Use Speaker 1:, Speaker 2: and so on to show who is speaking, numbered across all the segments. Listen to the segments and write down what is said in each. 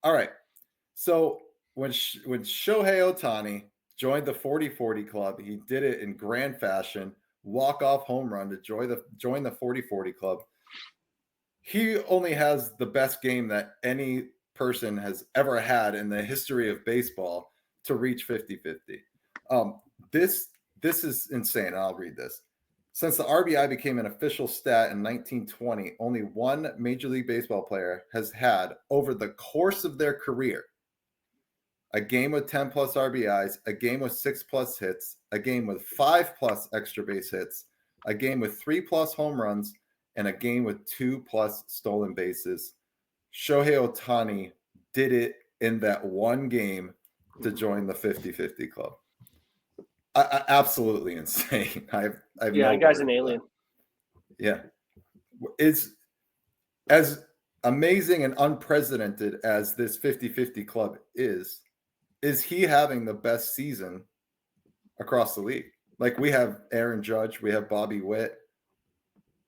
Speaker 1: All right. So when Shohei Ohtani joined the 40-40 club, he did it in grand fashion, walk-off home run to join the 40-40 club. He only has the best game that any person has ever had in the history of baseball to reach 50-50. Um, this this is insane. I'll read this. Since the RBI became an official stat in 1920, only one Major League Baseball player has had, over the course of their career, a game with 10 plus RBIs, a game with 6 plus hits, a game with 5 plus extra base hits, a game with 3 plus home runs, and a game with 2 plus stolen bases. Shohei Ohtani did it in that one game to join the 50-50 club. Absolutely insane. I have
Speaker 2: Yeah,
Speaker 1: no
Speaker 2: that guy's
Speaker 1: words
Speaker 2: an
Speaker 1: for
Speaker 2: alien.
Speaker 1: that. Yeah. It's as amazing and unprecedented as this 50-50 club is he having the best season across the league? Like, we have Aaron Judge, we have Bobby Witt.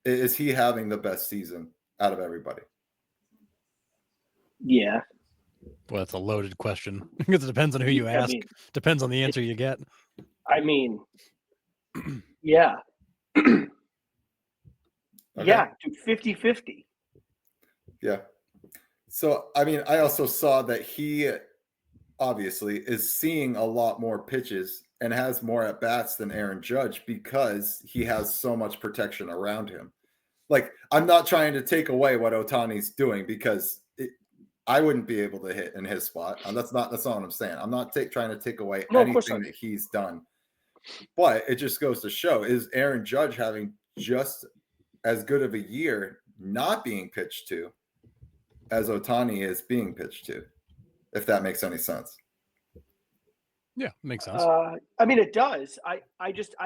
Speaker 1: Is he having the best season out of everybody?
Speaker 2: Yeah.
Speaker 3: Well, that's a loaded question because it depends on who you ask. Depends on the answer you get.
Speaker 2: I mean, yeah.
Speaker 1: Okay.
Speaker 2: Yeah, dude, 50-50.
Speaker 1: Yeah. So, I mean, I also saw that he obviously is seeing a lot more pitches and has more at bats than Aaron Judge because he has so much protection around him. Like, I'm not trying to take away what Ohtani's doing because I wouldn't be able to hit in his spot. That's not what I'm saying. I'm not trying to take away anything that he's done. But it just goes to show, is Aaron Judge having just as good of a year not being pitched to as Ohtani is being pitched to, if that makes any sense.
Speaker 3: Yeah, makes sense.
Speaker 2: I mean, it does. I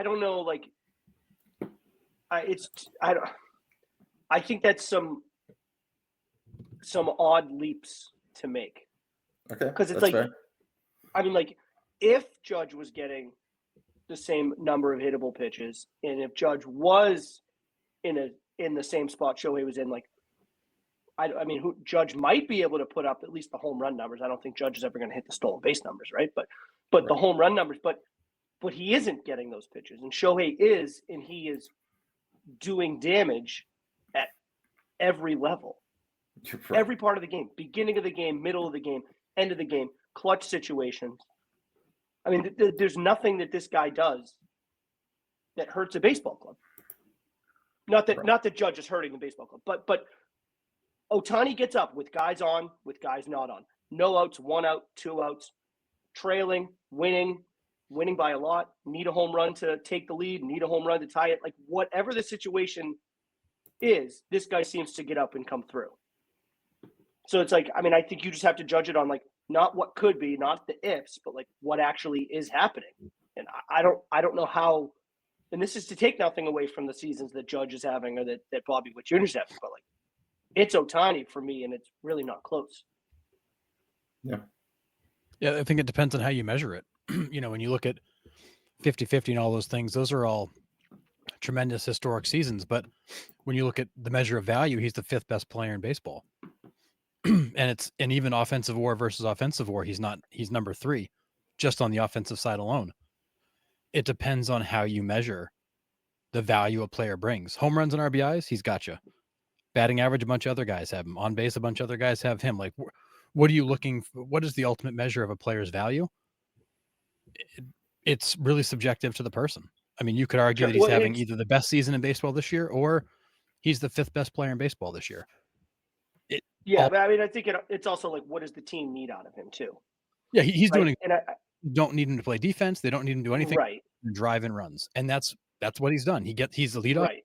Speaker 2: don't know. Like, I think that's some odd leaps to make.
Speaker 1: Okay,
Speaker 2: because it's like, fair. I mean, like, if Judge was getting the same number of hittable pitches, and if Judge was in the same spot Shohei was in, like, I mean, Judge might be able to put up at least the home run numbers. I don't think Judge is ever going to hit the stolen base numbers, right? But right. The home run numbers, but he isn't getting those pitches, and Shohei is, and he is doing damage at every level, right. Every part of the game, beginning of the game, middle of the game, end of the game, clutch situations. I mean, there's nothing that this guy does that hurts a baseball club. Not that Judge is hurting a baseball club, but Ohtani gets up with guys on, with guys not on. No outs, 1 out, 2 outs, trailing, winning by a lot, need a home run to take the lead, need a home run to tie it. Like, whatever the situation is, this guy seems to get up and come through. So it's like, I mean, I think you just have to judge it on, like, not what could be, not the ifs, but like what actually is happening. And I don't know how, and this is to take nothing away from the seasons that Judge is having or that Bobby Witt Jr. is having, but like, it's Ohtani for me, and it's really not close.
Speaker 1: Yeah.
Speaker 3: Yeah, I think it depends on how you measure it. You know, when you look at 50-50 and all those things, those are all tremendous historic seasons. But when you look at the measure of value, he's the 5th best player in baseball. And even offensive WAR versus offensive WAR, he's number 3 just on the offensive side alone. It depends on how you measure the value a player brings. Home runs and RBIs, he's got you. Batting average, a bunch of other guys have him. On base, a bunch of other guys have him. Like, what are you looking for? What is the ultimate measure of a player's value? It's really subjective to the person. I mean, you could argue that he's having either the best season in baseball this year or he's the 5th best player in baseball this year.
Speaker 2: But I mean, I think it's also like, what does the team need out of him too?
Speaker 3: Yeah, he's
Speaker 2: right?
Speaker 3: doing. And you don't need him to play defense. They don't need him to do anything.
Speaker 2: Right.
Speaker 3: Drive and runs, and that's what he's done. He's the leadoff.
Speaker 2: Right.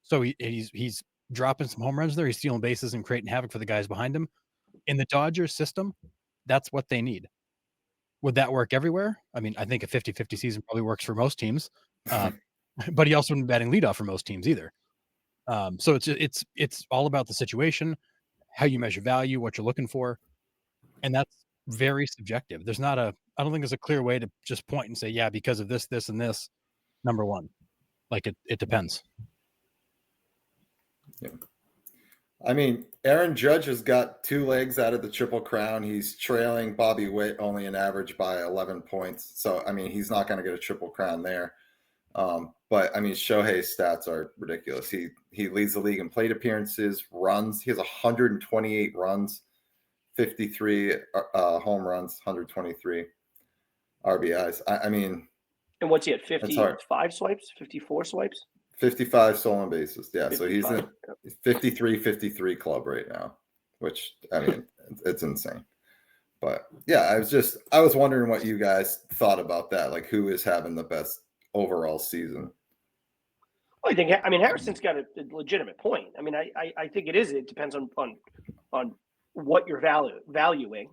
Speaker 3: So he's dropping some home runs there. He's stealing bases and creating havoc for the guys behind him. In the Dodgers system, that's what they need. Would that work everywhere? I mean, I think a 50-50 season probably works for most teams, but he also wouldn't be batting leadoff for most teams either. So it's all about the situation, how you measure value, what you're looking for, and that's very subjective. I don't think there's a clear way to just point and say, yeah, because of this, this, and this, number one. Like, it depends.
Speaker 1: Yeah. I mean, Aaron Judge has got 2 legs out of the Triple Crown. He's trailing Bobby Witt only an average by 11 points. So, I mean, he's not going to get a Triple Crown there. But, I mean, Shohei's stats are ridiculous. He leads the league in plate appearances, runs. He has 128 runs, 53 home runs, 123 RBIs. I mean,
Speaker 2: and what's he at? 55 swipes, 54 swipes,
Speaker 1: 55 stolen bases. Yeah, 55. So he's in 53 club right now, which, I mean, it's insane. But yeah, I was wondering what you guys thought about that. Like, who is having the best overall season?
Speaker 2: Well, I mean, Harrison's got a legitimate point. I mean, I think it is. It depends on what you're valuing.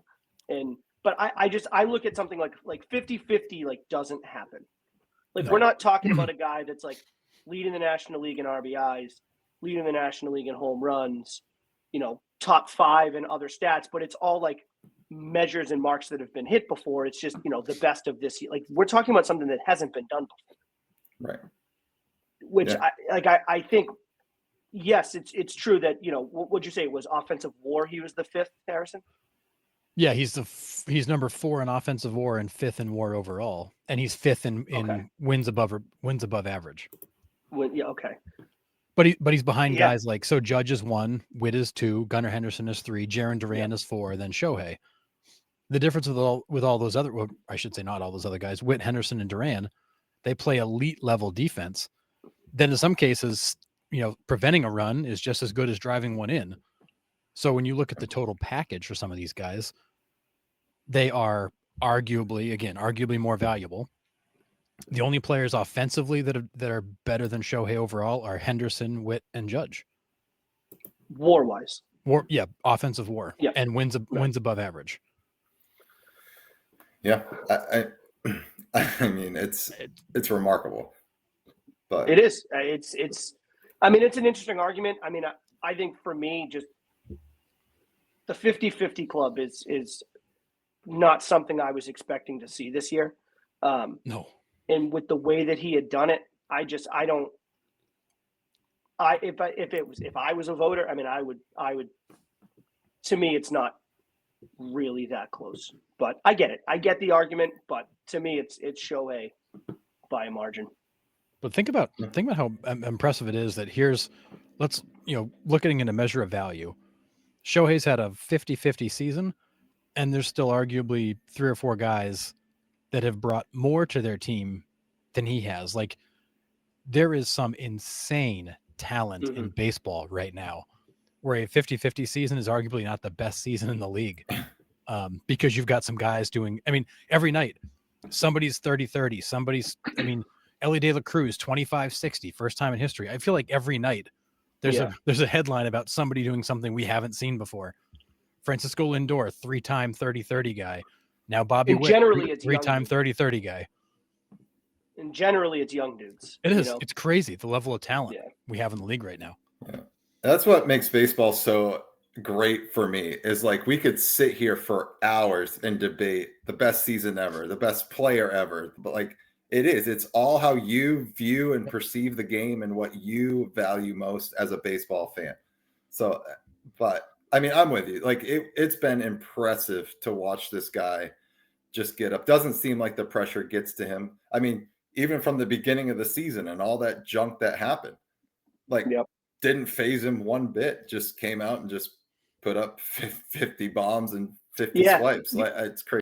Speaker 2: But I look at something like 50-50 like doesn't happen. Like, we're not talking about a guy that's like leading the National League in RBIs, leading the National League in home runs, top 5 in other stats, but it's all like measures and marks that have been hit before. It's just, the best of this year. Like, we're talking about something that hasn't been done before.
Speaker 1: Right.
Speaker 2: Which I think, yes, it's true that, what would you say it was offensive WAR? He was the 5th, Harrison?
Speaker 3: Yeah, he's number 4 in offensive WAR and 5th in WAR overall, and he's 5th in wins above average.
Speaker 2: Okay.
Speaker 3: But he's behind guys like, so Judge is 1, Witt is 2, Gunnar Henderson is 3, Jarren Duran is 4, then Shohei. The difference with all those other, well, I should say not all those other guys, Witt, Henderson, and Duran, they play elite level defense. Then in some cases, preventing a run is just as good as driving one in. So when you look at the total package for some of these guys, they are arguably more valuable. The only players offensively that are better than Shohei overall are Henderson, Witt, and Judge.
Speaker 2: WAR-wise.
Speaker 3: Offensive WAR.
Speaker 2: Yeah.
Speaker 3: And wins above average.
Speaker 1: Yeah. I mean, it's remarkable. But
Speaker 2: it is. It's I mean, it's an interesting argument. I mean, I think for me, just the 50-50 club is not something I was expecting to see this year.
Speaker 3: No.
Speaker 2: And with the way that he had done it, if I was a voter, I mean, I would, to me, it's not really that close, but I get it. I get the argument, but to me, it's Shohei by a margin.
Speaker 3: But think about how impressive it is that let's looking at a measure of value. Shohei's had a 50-50 season, and there's still arguably 3 or 4 guys that have brought more to their team than he has. Like, there is some insane talent in baseball right now where a 50-50 season is arguably not the best season in the league, because you've got some guys doing, I mean, every night somebody's 30-30, Ellie De La Cruz 25-60, first time in history. I feel like every night there's a headline about somebody doing something we haven't seen before. Francisco Lindor, 3-time 30-30 guy. Now Bobby Witt,
Speaker 2: generally it's
Speaker 3: 3-time 30-30 guy.
Speaker 2: And generally it's young dudes.
Speaker 3: It is. It's crazy the level of talent we have in the league right now.
Speaker 1: Yeah. That's what makes baseball so great for me, is like we could sit here for hours and debate the best season ever, the best player ever. But like, it's all how you view and perceive the game and what you value most as a baseball fan. So, but I mean, I'm with you. Like, it's been impressive to watch this guy just get up. Doesn't seem like the pressure gets to him. I mean, even from the beginning of the season and all that junk that happened, like, didn't phase him one bit. Just came out and just put up 50 bombs and 50 swipes. Like, it's crazy.